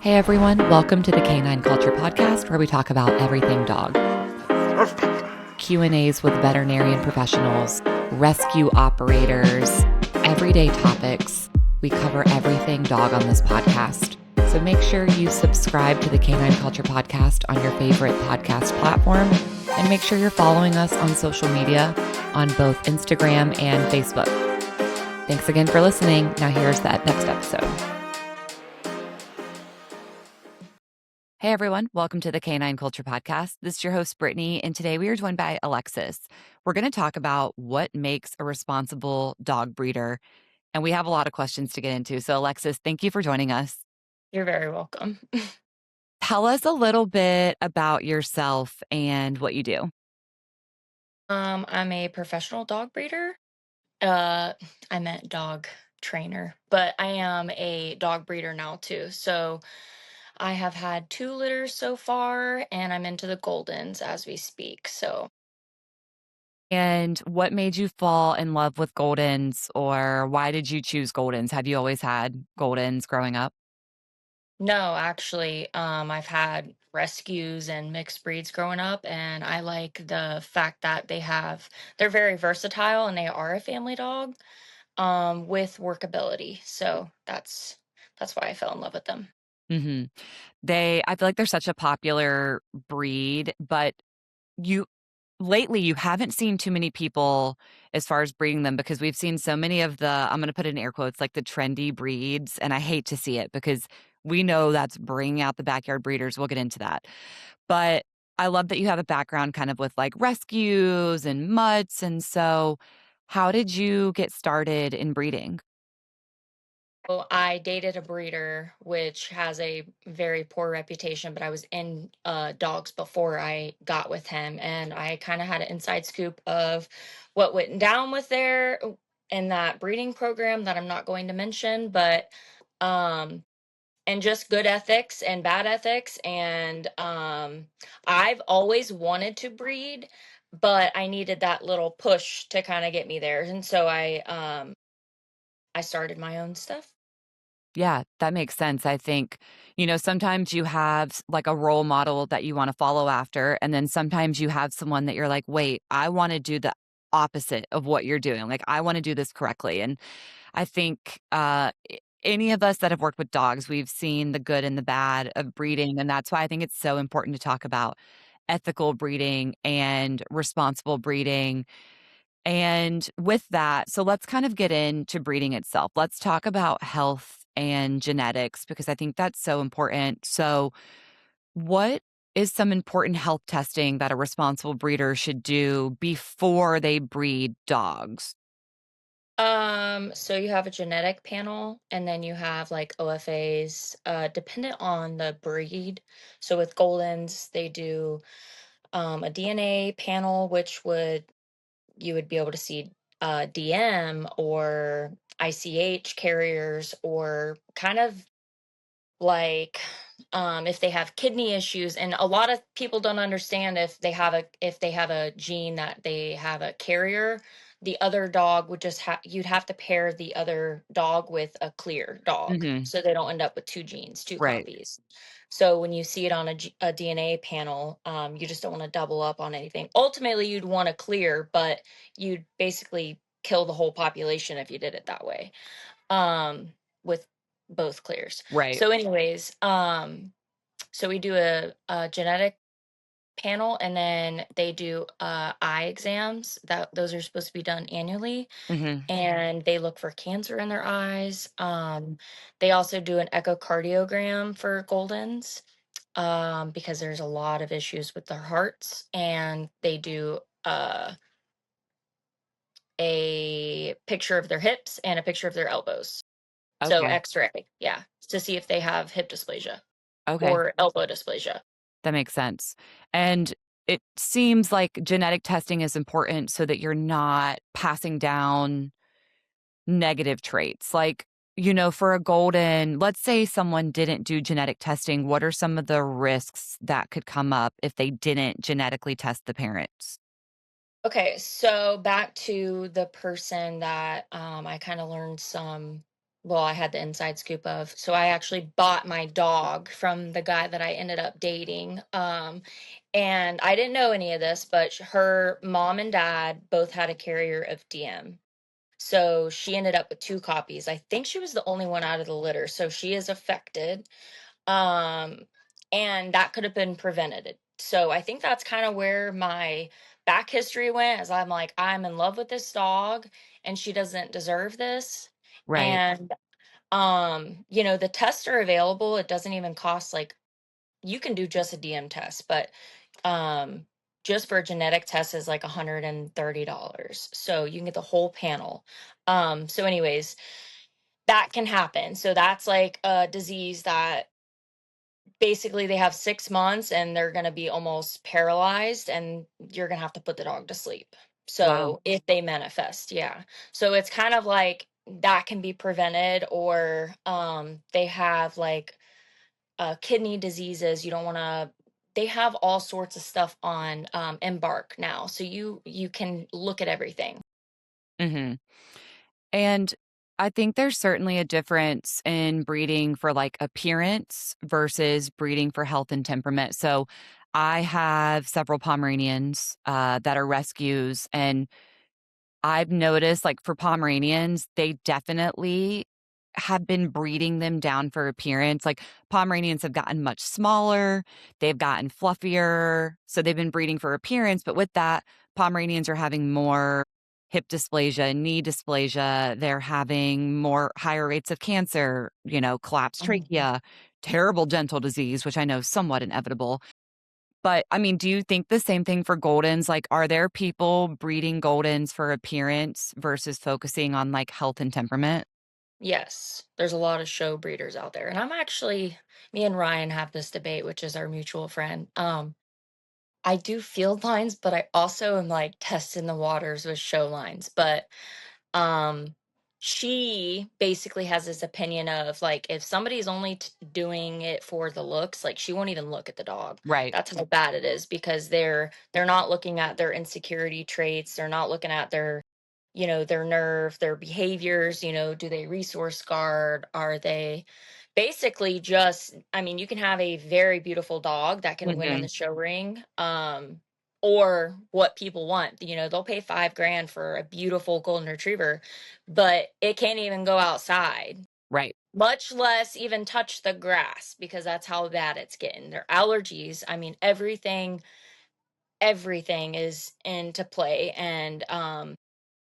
Hey everyone, welcome to the Canine Culture Podcast where we talk about everything dog. Q&As with veterinarian professionals, rescue operators, everyday topics. We cover everything dog on this podcast. So make sure you subscribe to the Canine Culture Podcast on your favorite podcast platform and make sure you're following us on social media on both Instagram and Facebook. Thanks again for listening. Now here's that next episode. Hey everyone, welcome to the Canine Culture Podcast. This is your host, Brittany, and today we are joined by Alexis. We're going to talk about what makes a responsible dog breeder, and we have a lot of questions to get into. So, Alexis, thank you for joining us. You're very welcome. Tell us a little bit about yourself and what you do. I'm a professional dog breeder. I meant dog trainer, but I am a dog breeder now too. So I have had 2 litters so far, and I'm into the Goldens as we speak. So And what made you fall in love with Goldens, or why did you choose Goldens? Have you always had Goldens growing up? no, actually, I've had rescues and mixed breeds growing up, and I like the fact that they're very versatile and they are a family dog, with workability. So that's why I fell in love with them. hmm I feel like they're such a popular breed, but you lately, you haven't seen too many people as far as breeding them because we've seen so many of I'm gonna put it in air quotes, like the trendy breeds, and I hate to see it because we know that's bringing out the backyard breeders. We'll get into that. But I love that you have a background kind of with like rescues and mutts. And so, how did you get started in breeding? So I dated a breeder, which has a very poor reputation, but I was in dogs before I got with him, and I kind of had an inside scoop of what went down with there in that breeding program that I'm not going to mention, but um, and just good ethics and bad ethics, and I've always wanted to breed, but I needed that little push to kind of get me there, and so I started my own stuff. Yeah, that makes sense. I think, sometimes you have like a role model that you want to follow after. And then sometimes you have someone that you're like, wait, I want to do the opposite of what you're doing. Like, I want to do this correctly. And I think any of us that have worked with dogs, we've seen the good and the bad of breeding. And that's why I think it's so important to talk about ethical breeding and responsible breeding and with that, so let's kind of get into breeding itself. Let's talk about health and genetics because I think that's so important. So, what is some important health testing that a responsible breeder should do before they breed dogs? So you have a genetic panel and then you have like OFAs, dependent on the breed. So with Goldens, they do a DNA panel, which you would be able to see DM or ICH carriers or kind of like if they have kidney issues, and a lot of people don't understand if they have a gene that they have a carrier, the other dog would just have you'd have to pair the other dog with a clear dog Mhm. so they don't end up with two genes, two Right. copies. So when you see it on a DNA panel, you just don't want to double up on anything. Ultimately you'd want to clear, but you'd basically kill the whole population if you did it that way, with both clears. Right. So, anyways, so we do a genetic panel, and then they do eye exams. That those are supposed to be done annually, Mhm. and they look for cancer in their eyes. They also do an echocardiogram for Goldens, because there's a lot of issues with their hearts, and they do a picture of their hips and a picture of their elbows. So Okay. X-ray, yeah, to see if they have hip dysplasia Okay. or elbow dysplasia. That makes sense. And it seems like genetic testing is important so that you're not passing down negative traits. Like, for a golden, let's say someone didn't do genetic testing, what are some of the risks that could come up if they didn't genetically test the parents? Okay, so back to the person that I kind of learned some well, I had the inside scoop of. So I actually bought my dog from the guy that I ended up dating. And I didn't know any of this, but her mom and dad both had a carrier of DM. So she ended up with 2 copies. I think she was the only one out of the litter, so she is affected. Um, and that could have been prevented. So I think that's kind of where my back history went, as I'm like, I'm in love with this dog and she doesn't deserve this. Right. And the tests are available. It doesn't even cost, like, you can do just a DM test, but um just for a genetic test is like $130. So you can get the whole panel. So anyways, that can happen. So that's like a disease that basically they have 6 months and they're going to be almost paralyzed, and you're going to have to put the dog to sleep. Wow. So if they manifest, yeah. So it's kind of like that can be prevented, or they have like kidney diseases. You don't want to. They have all sorts of stuff on Embark now, so you can look at everything. Mhm. And I think there's certainly a difference in breeding for like appearance versus breeding for health and temperament. So I have several Pomeranians that are rescues, and I've noticed, like, for Pomeranians, they definitely have been breeding them down for appearance. Like, Pomeranians have gotten much smaller, they've gotten fluffier, so they've been breeding for appearance, but with that, Pomeranians are having more hip dysplasia, knee dysplasia, they're having more higher rates of cancer, collapsed Mhm. trachea, terrible dental disease, which I know is somewhat inevitable. But, I mean, do you think the same thing for Goldens? Like, are there people breeding Goldens for appearance versus focusing on, like, health and temperament? Yes, there's a lot of show breeders out there, and me and Ryan have this debate, which is our mutual friend. I do field lines, but I also am like testing the waters with show lines. But um, she basically has this opinion of like, if somebody's only doing it for the looks, like she won't even look at the dog. Right. That's how bad it is, because they're not looking at their insecurity traits. They're not looking at their nerve, their behaviors. Do they resource guard? Are they basically just, I mean, you can have a very beautiful dog that can win in the Mhm. show ring. Or what people want. They'll pay 5 grand for a beautiful golden retriever, but it can't even go outside, Right. much less even touch the grass, because that's how bad it's getting. Their allergies, I mean, everything is into play. And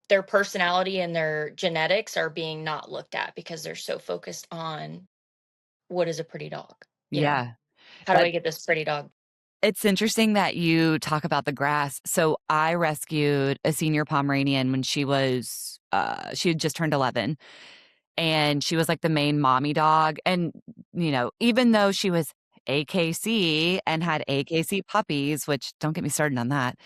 their personality and their genetics are being not looked at, because they're so focused on what is a pretty dog. Yeah. How do That I get this pretty dog? It's interesting that you talk about the grass. So, I rescued a senior Pomeranian when she had just turned 11, and she was, like, the main mommy dog, and, even though she was AKC and had AKC puppies, which don't get me started on that.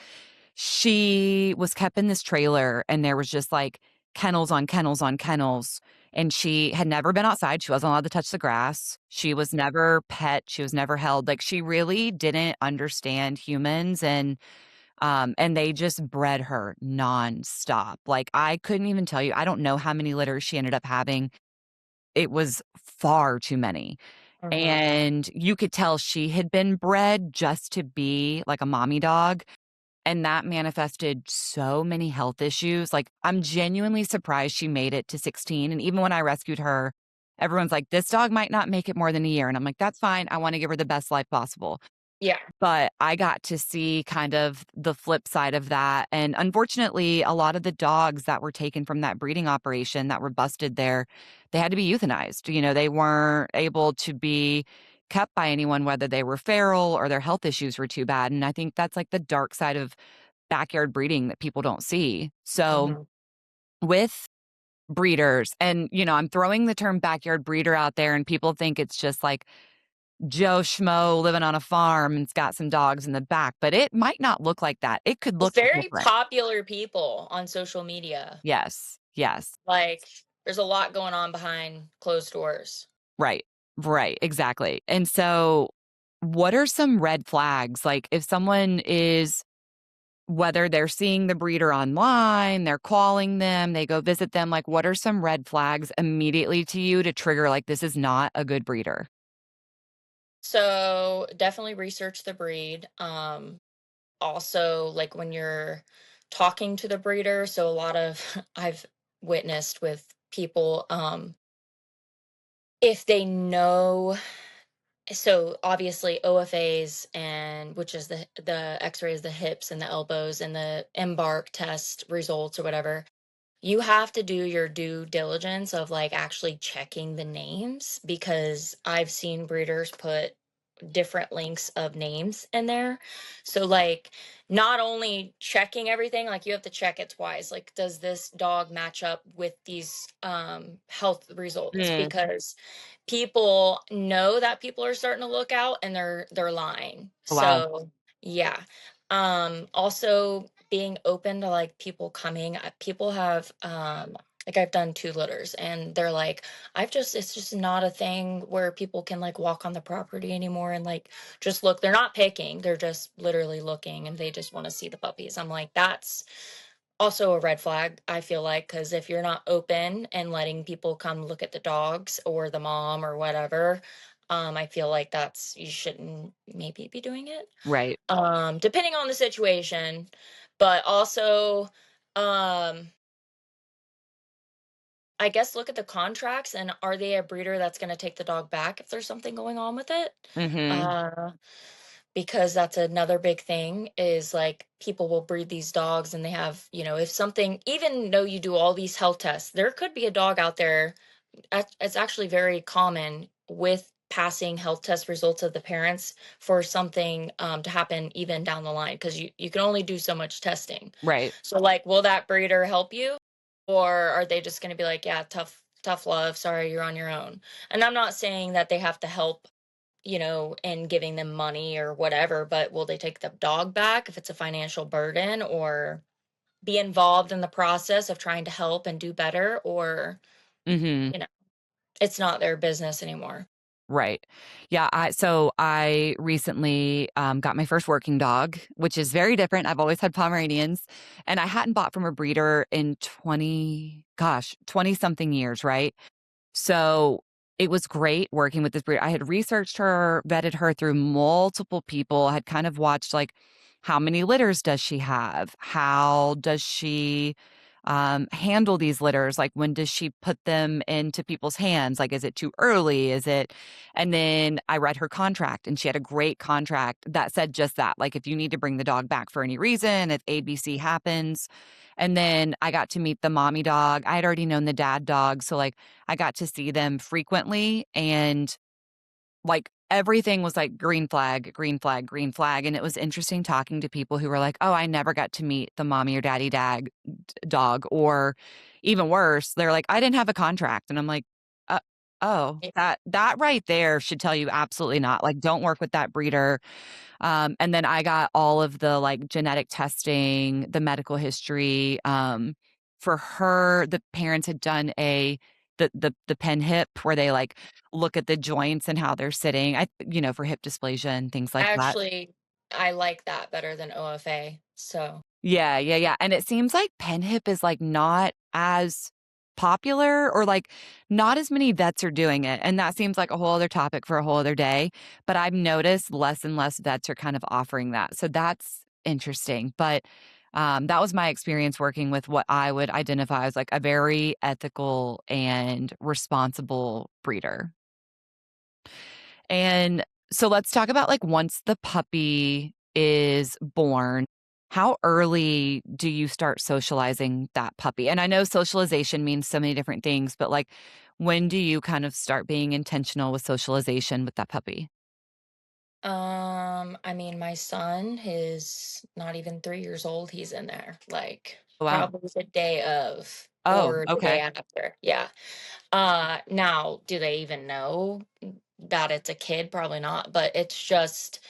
She was kept in this trailer, and there was just, like, kennels on kennels on kennels, and she had never been outside, she wasn't allowed to touch the grass, she was never pet, she was never held, like, she really didn't understand humans, and they just bred her nonstop, like, I couldn't even tell you, I don't know how many litters she ended up having, it was far too many, Hmm. and you could tell she had been bred just to be like a mommy dog, and that manifested so many health issues, like, I'm genuinely surprised she made it to 16, and even when I rescued her, everyone's like, "This dog might not make it more than a year," and I'm like, "That's fine, I wanna give her the best life possible." Yeah. But I got to see kind of the flip side of that, and unfortunately, a lot of the dogs that were taken from that breeding operation that were busted there, they had to be euthanized, they weren't able to be kept by anyone, whether they were feral or their health issues were too bad, and I think that's, like, the dark side of backyard breeding that people don't see. So, Hmm. with breeders and, I'm throwing the term backyard breeder out there, and people think it's just, like, Joe Schmo living on a farm and's got some dogs in the back, but it might not look like that. It could It's look very different. popular people on social media. Yes, yes. Like, there's a lot going on behind closed doors. Right, right, exactly. And so, what are some red flags? Like, if someone is whether they're seeing the breeder online, they're calling them, they go visit them, like, what are some red flags immediately to you to trigger, like, this is not a good breeder? So definitely research the breed. Also, like when you're talking to the breeder, so a lot of I've witnessed with people, if they know, so obviously OFAs, and which is the x-rays, the hips and the elbows, and the embark test results or whatever, you have to do your due diligence of like actually checking the names, because I've seen breeders put different links of names in there. So like not only checking everything, like you have to check it twice. Like, does this dog match up with these health results? Mm. Because people know that people are starting to look out and they're lying. Wow. So yeah. Also being open to like people coming. People have like I've done two litters and they're like, it's just not a thing where people can like walk on the property anymore and like just look. They're not picking, they're just literally looking and they just want to see the puppies. I'm like, that's also a red flag, I feel like, because if you're not open and letting people come look at the dogs or the mom or whatever, I feel like that's, you shouldn't maybe be doing it. Right. Depending on the situation, but also, um, I guess look at the contracts and are they a breeder that's gonna take the dog back if there's something going on with it? Mhm. Uh, because that's another big thing is like people will breed these dogs and they have, if something, even though you do all these health tests, there could be a dog out there. It's actually very common with passing health test results of the parents for something to happen even down the line, because you can only do so much testing. Right. So like, will that breeder help you, or are they just going to be like, yeah, tough love, sorry, you're on your own? And I'm not saying that they have to help, and giving them money or whatever, but will they take the dog back if it's a financial burden, or be involved in the process of trying to help and do better, or Mhm. you know it's not their business anymore. Right. Yeah, I recently, got my first working dog, which is very different. I've always had Pomeranians, and I hadn't bought from a breeder in 20 something years, right? So, it was great working with this breeder. I had researched her, vetted her through multiple people, had kind of watched, like, how many litters does she have? How does she, handle these litters? Like, when does she put them into people's hands? Like, is it too early? Is it and then I read her contract, and she had a great contract that said just that, like, if you need to bring the dog back for any reason, if ABC happens. And then I got to meet the mommy dog. I had already known the dad dog, so, like, I got to see them frequently, and, like, everything was like green flag, green flag, green flag, and it was interesting talking to people who were like, "Oh, I never got to meet the mommy or daddy dog," or even worse, they're like, "I didn't have a contract," and I'm like, "Uh, oh, Yeah. that right there should tell you absolutely not, like, don't work with that breeder." And then I got all of the, like, genetic testing, the medical history. For her, the parents had done the pen hip where they, like, look at the joints and how they're sitting, for hip dysplasia and things like that. Actually, I like that better than OFA. So Yeah, yeah, yeah, and it seems like pen hip is, like, not as popular or, like, not as many vets are doing it, and that seems like a whole other topic for a whole other day, but I've noticed less and less vets are kind of offering that, so that's interesting, but, that was my experience working with what I would identify as, like, a very ethical and responsible breeder. And so let's talk about, like, once the puppy is born, how early do you start socializing that puppy? And I know socialization means so many different things, but, like, when do you kind of start being intentional with socialization with that puppy? I mean, my son is not even 3 years old. He's in there, like Wow. probably the day of Oh, or the day okay. after. Yeah. Now, do they even know that it's a kid? Probably not, but it's just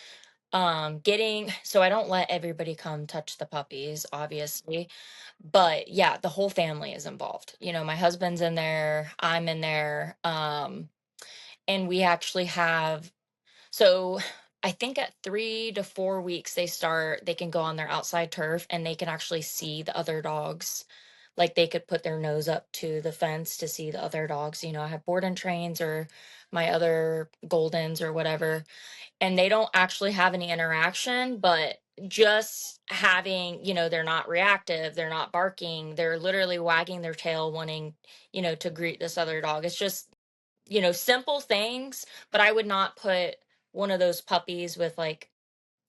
getting, so I don't let everybody come touch the puppies, obviously. But yeah, the whole family is involved. My husband's in there, I'm in there. And we actually have, so I think at 3 to 4 weeks they can go on their outside turf and they can actually see the other dogs. Like they could put their nose up to the fence to see the other dogs. I have board and trains or my other Goldens or whatever, and they don't actually have any interaction, but just having, they're not reactive, they're not barking, they're literally wagging their tail wanting, to greet this other dog. It's just, simple things, but I would not put one of those puppies with like,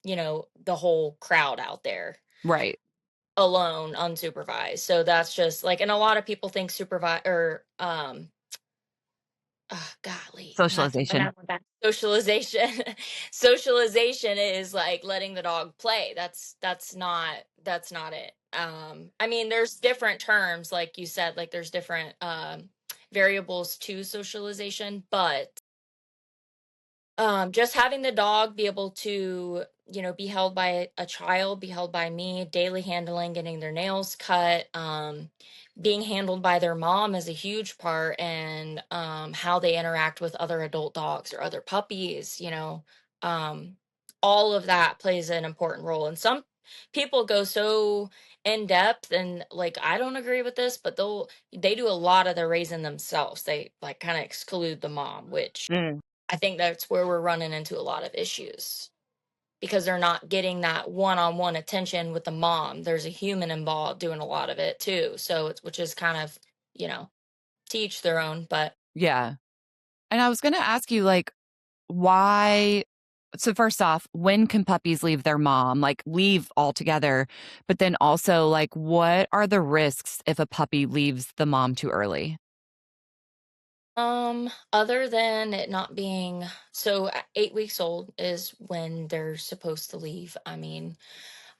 the whole crowd out there Right. alone, unsupervised. So that's just like, and a lot of people think supervise or golly, not Socialization. not that socialization. Socialization is like letting the dog play. That's not it. I mean, there's different terms, like you said, like there's different variables to socialization, but just having the dog be able to, be held by a child, be held by me, daily handling, getting their nails cut, being handled by their mom is a huge part, and how they interact with other adult dogs or other puppies, um, all of that plays an important role. And some people go so in depth, and like I don't agree with this, but they do a lot of the raising themselves. They like kind of exclude the mom, which Mm. I think that's where we're running into a lot of issues because they're not getting that one-on-one attention with the mom. There's a human involved doing a lot of it too. So it's which is kind of, to each their own, but Yeah. And I was gonna ask you, like, why so first off, when can puppies leave their mom? Like, leave altogether, but then also, like, what are the risks if a puppy leaves the mom too early? other than it not being so 8 weeks old is when they're supposed to leave. I mean,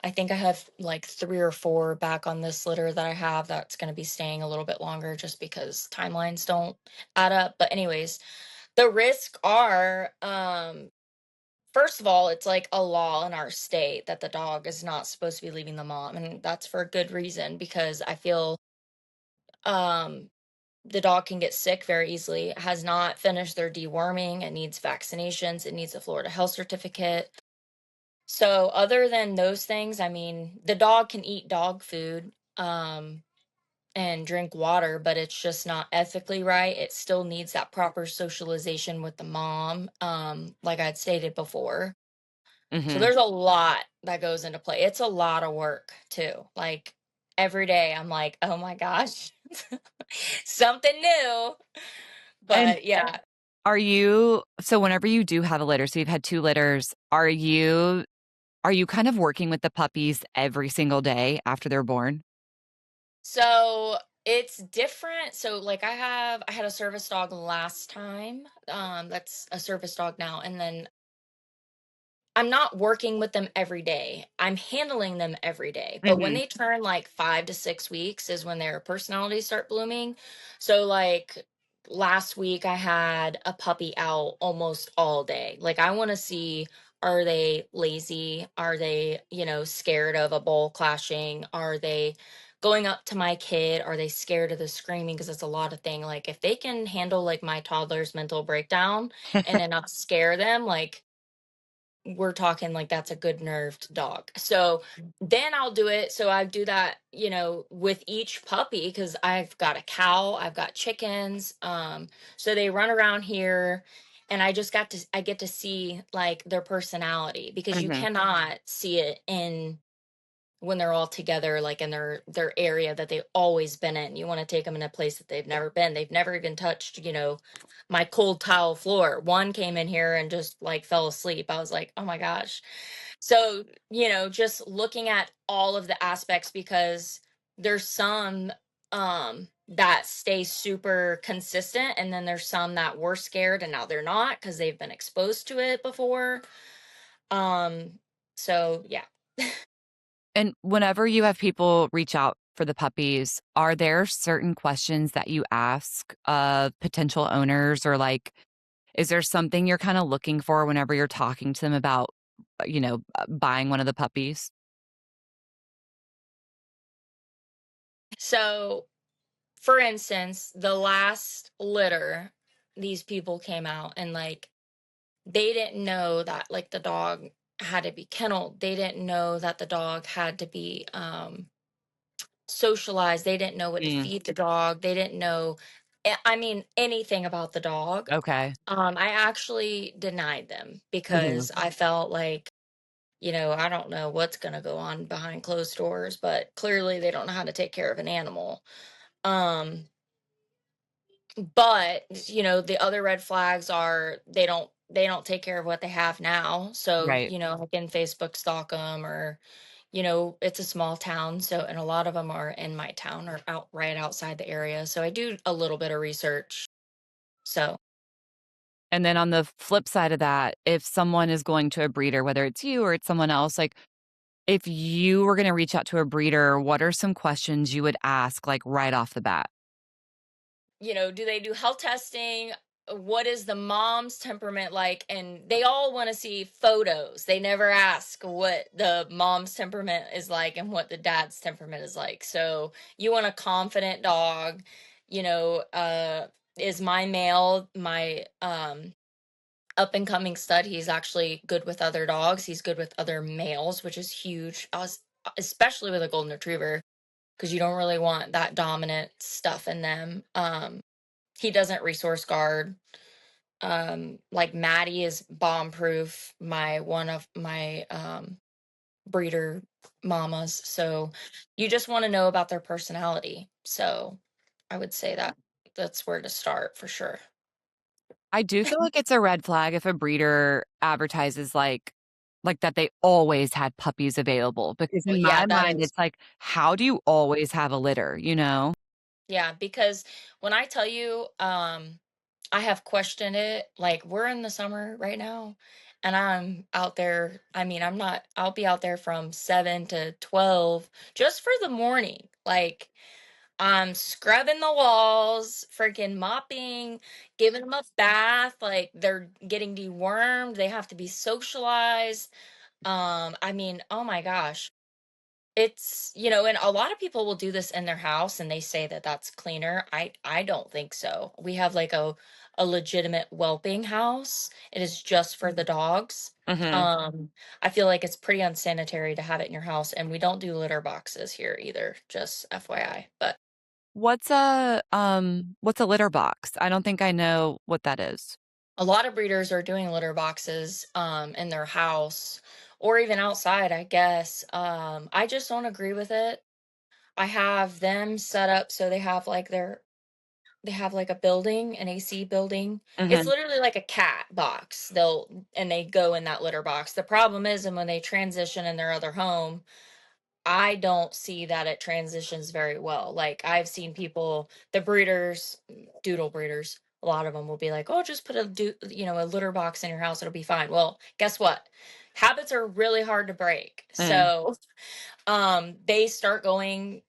I think I have like 3 or 4 back on this litter that I have that's going to be staying a little bit longer just because timelines don't add up. But anyways, the risks are, first of all, it's like a law in our state that the dog is not supposed to be leaving the mom, and that's for a good reason because I feel um the dog can get sick very easily. It has not finished their deworming, it needs vaccinations, it needs a Florida health certificate. So other than those things, I mean, the dog can eat dog food and drink water, but it's just not ethically right. It still needs that proper socialization with the mom, like I'd stated before. So Mhm. there's a lot that goes into play. It's a lot of work too. Like every day I'm like, "Oh my gosh, something new." And But yeah. are you so whenever you do have a litter, so you've had 2 litters, are you kind of working with the puppies every single day after they're born? So it's different. So like I had a service dog last time. That's a service dog now. And then I'm not working with them every day. I'm handling them every day. But when Mhm. they turn like 5 to 6 weeks is when their personalities start blooming. So like last week I had a puppy out almost all day. Like I want to see, are they lazy? Are they, scared of a bull clashing? Are they going up to my kid? Are they scared of the screaming? Because it's a lot of thing. Like if they can handle like my toddler's mental breakdown and then not scare them, like we're talking like that's a good nerved dog. So then I'll do it. So I do that, with each puppy because I've got a cow, I've got chickens. So they run around here and I get to see like their personality because you Mhm. cannot see it in when they're all together like in their area that they've always been in. You want to take them in a place that they've never been. They've never even touched, my cold tile floor. One came in here and just like fell asleep. I was like, "Oh my gosh." So, just looking at all of the aspects because there's some that stay super consistent and then there's some that were scared and now they're not because they've been exposed to it before. Um so yeah. And whenever you have people reach out for the puppies, are there certain questions that you ask of potential owners or, like, is there something you're kinda looking for whenever you're talking to them about, buying one of the puppies? So for instance, the last litter, these people came out and like they didn't know that like the dog had to be kenneled. They didn't know that the dog had to be socialized. They didn't know what to Mm, feed the dog. They didn't know, I mean, anything about the dog. okay. I actually denied them Mhm. because I felt like, I don't know what's going to go on behind closed doors, but clearly they don't know how to take care of an animal. Um, but the other red flags are they don't take care of what they have now. So, Right. I can Facebook stalk them, or it's a small town, so, and a lot of them are in my town or out right outside the area. So I do a little bit of research. So, And then on the flip side of that, if someone is going to a breeder, whether it's you or it's someone else, like, if you were gonna reach out to a breeder, what are some questions you would ask, like, right off the bat? do they do health testing? What is the mom's temperament like? And they all want to see photos. They never ask what the mom's temperament is like and what the dad's temperament is like. So you want a confident dog. You know, uh, is my male, my up and coming stud, he's actually good with other dogs. He's good with other males, which is huge, especially with a golden retriever, because you don't really want that dominant stuff in them. He doesn't resource guard. Like Maddie is bomb proof, my one of my breeder mamas. So you just want to know about their personality. So I would say that that's where to start for sure. I do feel like it's a red flag if a breeder advertises, like, that they always had puppies available, because Well, in yeah, my that mind, is. it's like, how do you always have a litter, you know? Yeah, because when I tell you, I have questioned it. Like, we're in the summer right now, and I'm out there. I mean, I'll be out there from 7 to 12 just for the morning. Like, I'm scrubbing the walls, freaking mopping, giving them a bath. Like, they're getting dewormed. They have to be socialized. I mean, oh my gosh. And a lot of people will do this in their house and they say that that's cleaner. I don't think so. We have like a legitimate whelping house. It is just for the dogs. Mhm. Um I feel like it's pretty unsanitary to have it in your house, and we don't do litter boxes here either, just FYI. But What's a litter box? I don't think I know what that is. a lot of breeders are doing litter boxes in their house or even outside, I guess. I just don't agree with it. I have them set up so they have like a building, an AC building. It's Mhm. literally like a cat box. They go in that litter box. The problem is, and when they transition in their other home, I don't see that it transitions very well. Like, I've seen people, the breeders, doodle breeders, a lot of them will be like, "Oh, just put a litter box in your house, it'll be fine." Well, guess what? Habits are really hard to break. Mm. So, they start going,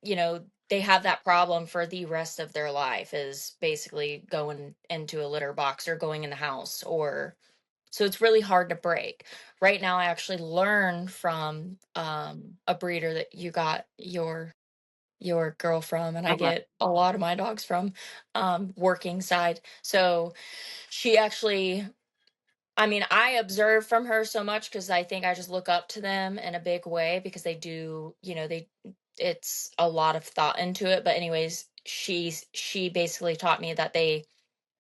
they have that problem for the rest of their life, is basically going into a litter box or going in the house, or so it's really hard to break. Right now I actually learned from a breeder that you got your girl from, and I Okay. get a lot of my dogs from, working side. So she actually, I mean, I observe from her so much because I think I just look up to them in a big way, because they do, it's a lot of thought into it. But anyways, she basically taught me that they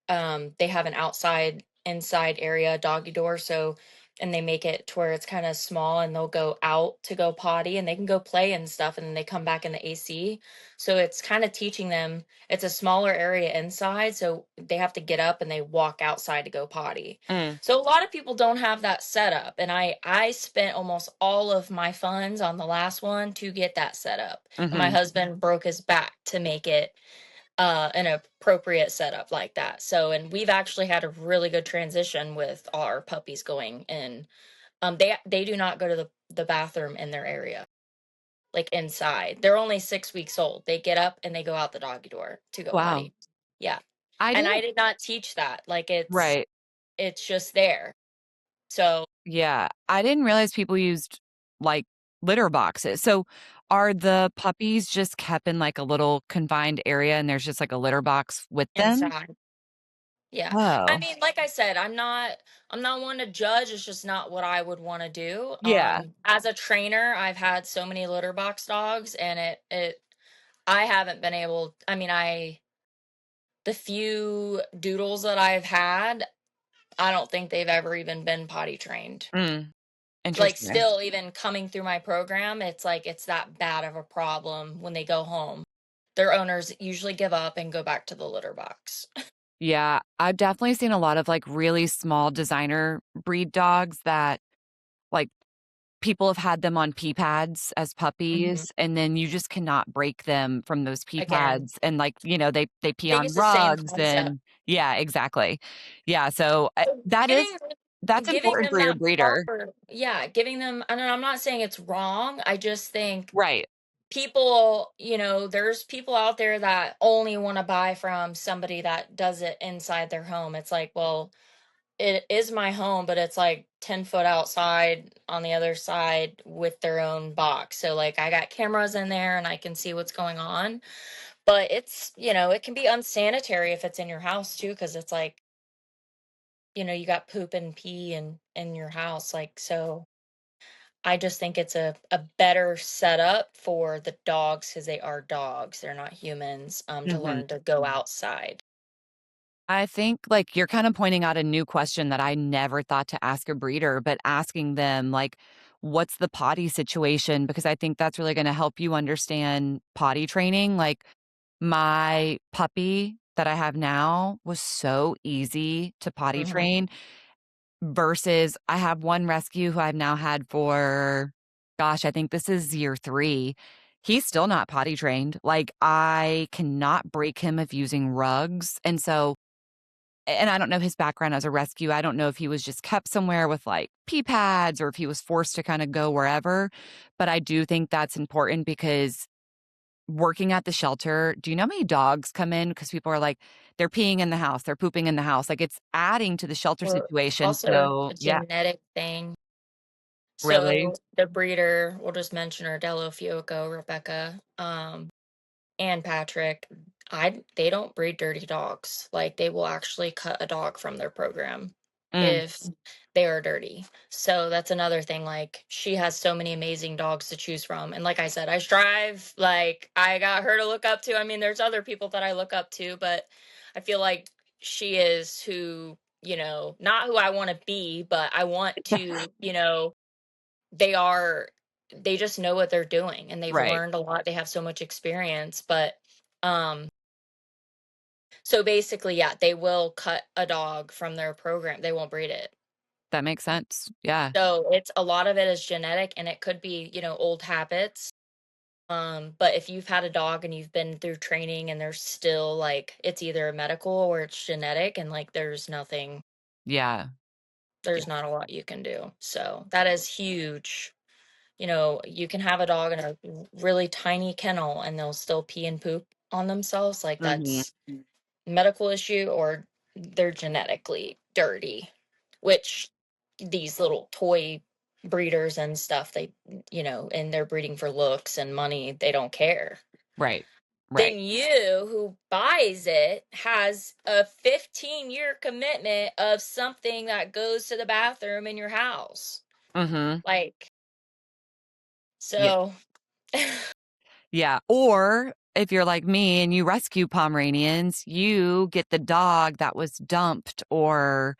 have an outside inside area doggy door, so, and they make it to where it's kind of small, and they'll go out to go potty and they can go play and stuff, and then they come back in the AC. So it's kind of teaching them, it's a smaller area inside, so they have to get up and they walk outside to go potty. Mm. So a lot of people don't have that set up, and I spent almost all of my funds on the last one to get that set up, and my Mhm. husband broke his back to make it an appropriate setup like that. So, and we've actually had a really good transition with our puppies going in. They do not go to the bathroom in their area, like inside. They're only 6 weeks old. They get up and they go out the doggy door to go Wow. potty. Yeah. I And I didn't did not teach that. Like, Right. it's just there. So Yeah. I didn't realize people used, like, litter boxes. So, are the puppies just kept in, like, a little confined area and there's just, like, a litter box with them? inside. Yeah. I Oh, mean, like I said, I'm not one to judge, it's just not what I would wanna do. yeah. As a trainer, I've had so many litter box dogs, and it I haven't been able I mean, I the few doodles that I've had, I don't think they've ever even been potty trained. Mm, Like, interesting. still even coming through my program, it's like it's that bad of a problem when they go home. Their owners usually give up and go back to the litter box. Yeah, I've definitely seen a lot of, like, really small designer breed dogs that, like, people have had them on pee pads as Mhm. puppies, and then you just cannot break them from those pee Again, pads, and, like, they pee think on it's the same rugs concept. and yeah, exactly. Yeah, so, So that is that's giving important them for your that breeder. proper yeah, giving them and I'm not saying it's wrong, I just think Right. people, there's people out there that only wanna buy from somebody that does it inside their home. It's like, well, it is my home, but it's like 10 foot outside on the other side with their own box. So like I got cameras in there and I can see what's going on. But it can be unsanitary if it's in your house too, because it's like, you got poop and pee in your house. Like so I just think it's a better setup for the dogs because they are dogs. They're not humans, to Mhm. learn to go outside. I think, like, you're kinda pointing out a new question that I never thought to ask a breeder, but asking them, like, "What's the potty situation?" Because I think that's really gonna help you understand potty training, like, my puppy that I have now was so easy to potty Hmm. train versus I have one rescue who I've now had for, gosh, I think this is year 3. He's still not potty trained, like, I cannot break him of using rugs, and so and I don't know his background as a rescue. I don't know if he was just kept somewhere with, like, pee pads or if he was forced to kinda go wherever, but I do think that's important because working at the shelter, do you know how many dogs come in? Because people are like, "They're peeing in the house, they're pooping in the house." Like, it's adding to the shelter Or situation, also so a yeah. genetic thing. Really? So the breeder, we'll just mention her, Dello Fioco, Rebecca, and Patrick. They don't breed dirty dogs. Like they will actually cut a dog from their program Mm, if they are dirty. So that's another thing. Like she has so many amazing dogs to choose from. And like I said, I strive. Like I got her to look up to. I mean, there's other people that I look up to, but I feel like she is who, not who I want to be, but I want to, they are they just know what they're doing and they've right. learned a lot. They have so much experience, but um so basically, yeah, they will cut a dog from their program. They won't breed it. That makes sense. Yeah. So it's a lot of it is genetic and it could be, old habits. But if you've had a dog and you've been through training and there's still like it's either medical or it's genetic and like Yeah. Yeah. there's not a lot you can do. So that is huge. You can have a dog in a really tiny kennel and they'll still pee and poop on themselves. Like Mhm. that's medical issue or they're genetically dirty, which these little toy breeders and stuff, and they're breeding for looks and money, they don't care. Right. Right. Then you who buys it has a 15-year commitment of something that goes to the bathroom in your house. Mhm. Like, Yeah. so Yeah, or if you're like me and you rescue Pomeranians, you get the dog that was dumped or,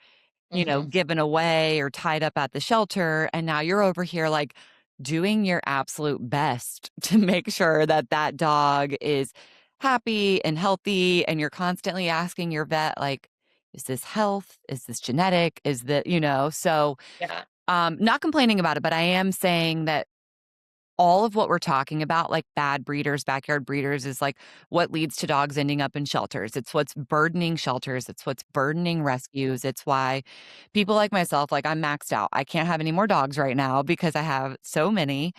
mhm. given away or tied up at the shelter, and now you're over here, like, doing your absolute best to make sure that that dog is happy and healthy, and you're constantly asking your vet, like, "Is this health? Is this genetic? Is that?" So, Yeah. not complaining about it, but I am saying that all of what we're talking about, like bad breeders, backyard breeders, is like what leads to dogs ending up in shelters. It's what's burdening shelters. It's what's burdening rescues. It's why people like myself, like I'm maxed out. I can't have any more dogs right now because I have so many.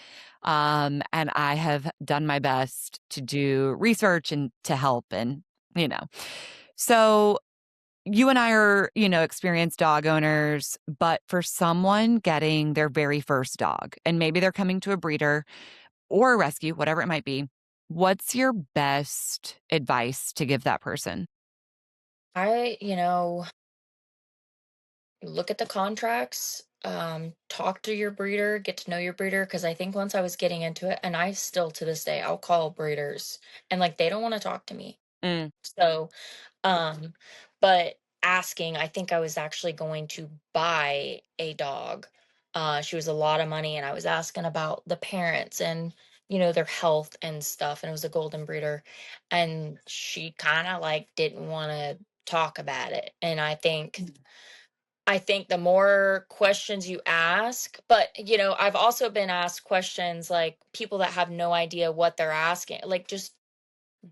And I have done my best to do research and to help and, you know. So you and I are, experienced dog owners, but for someone getting their very first dog, and maybe they're coming to a breeder or a rescue, whatever it might be, what's your best advice to give that person? I look at the contracts, talk to your breeder, get to know your breeder. Because I think once I was getting into it, and I still to this day, I'll call breeders and like they don't want to talk to me. Mm, So, um, but asking, I think I was actually going to buy a dog. She was a lot of money, and I was asking about the parents and their health and stuff. And it was a golden breeder, and she kind of like didn't want to talk about it. And I think the more questions you ask, but I've also been asked questions like people that have no idea what they're asking. Like just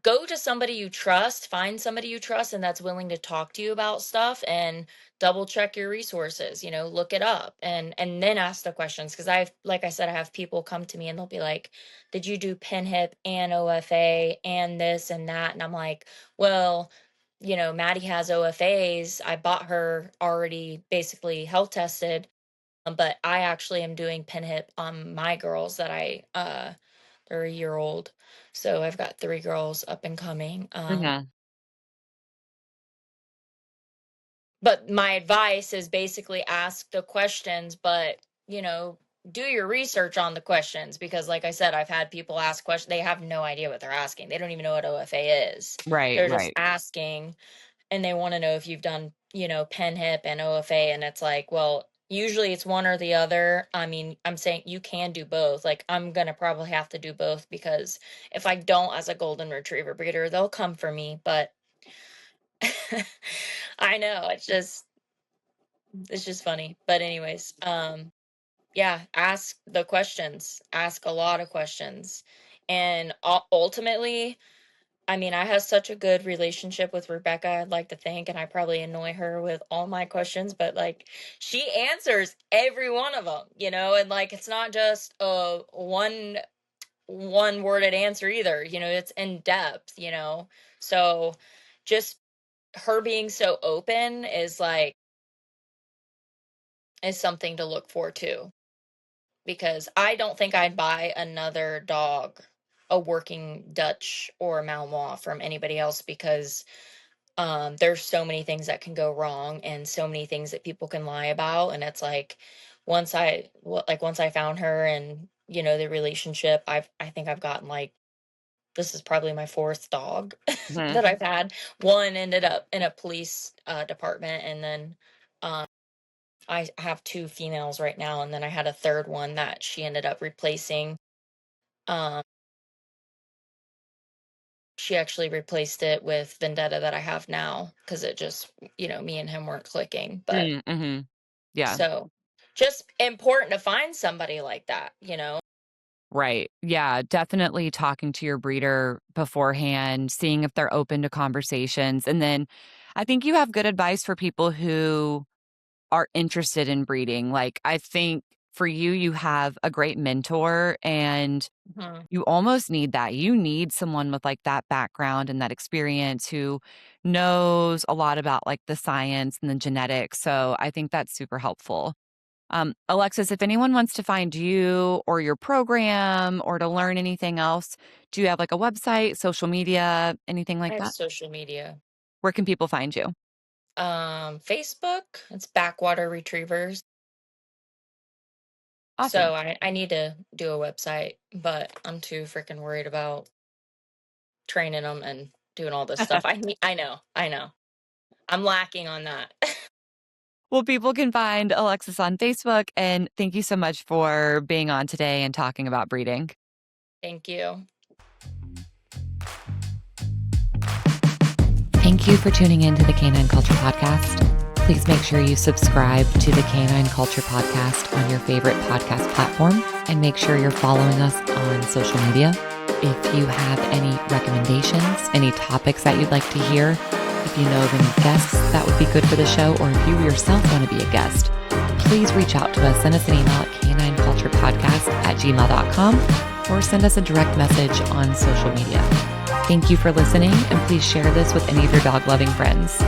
go to somebody you trust, find somebody you trust and that's willing to talk to you about stuff and double check your resources, look it up and then ask the questions because I've like I said I have people come to me and they'll be like, "Did you do pin hip and OFA and this and that?" And I'm like, "Well, Maddie has OFAs. I bought her already basically health tested, but I actually am doing pin hip on my girls that they're a year old. So I've got 3 girls up and coming. mhm, But my advice is basically ask the questions, but, do your research on the questions because like I said, I've had people ask questions. They have no idea what they're asking. They don't even know what OFA is. right, They're just right. asking and they want to know if you've done, pen hip and OFA. And it's like, well, usually it's one or the other. I mean, I'm saying you can do both. Like, I'm going to probably have to do both because if I don't, as a golden retriever breeder, they'll come for me. But I know it's just funny. But, anyways, yeah, ask the questions, ask a lot of questions. And ultimately, I mean, I have such a good relationship with Rebecca, I'd like to think, and I probably annoy her with all my questions, but like she answers every one of them, and like it's not just a one worded answer either, it's in depth, So just her being so open is something to look for too, because I don't think I'd buy another dog, a working Dutch or Malinois from anybody else because there's so many things that can go wrong and so many things that people can lie about. And it's like once I found her and the relationship, I think I've gotten like this is probably my fourth dog Mhm, that I've had. One ended up in a police department, and then I have two females right now, and then I had a third one that she ended up replacing. um she actually replaced it with Vendetta that I have now because it just, me and him weren't clicking. But mm, mhm. Yeah, so just important to find somebody like that. right. Yeah, definitely talking to your breeder beforehand, seeing if they're open to conversations, and then I think you have good advice for people who are interested in breeding. Like, I think for you, you have a great mentor and Mhm. you almost need that. You need someone with like that background and that experience who knows a lot about like the science and the genetics. So I think that's super helpful. Alexis, if anyone wants to find you or your program or to learn anything else, do you have like a website, social media, anything I like have that? social media. Where can people find you? Facebook, it's Backwater Retrievers. Awesome. So I need to do a website, but I'm too freaking worried about training them and doing all this stuff. I know. I'm lacking on that. Well, people can find Alexis on Facebook. And thank you so much for being on today and talking about breeding. Thank you. Thank you for tuning in to the Canine Culture Podcast. Please make sure you subscribe to the Canine Culture Podcast on your favorite podcast platform and make sure you're following us on social media. If you have any recommendations, any topics that you'd like to hear, if you know of any guests that would be good for the show, or if you yourself want to be a guest, please reach out to us. Send us an email at canineculturepodcast@gmail.com or send us a direct message on social media. Thank you for listening, and please share this with any of your dog-loving friends.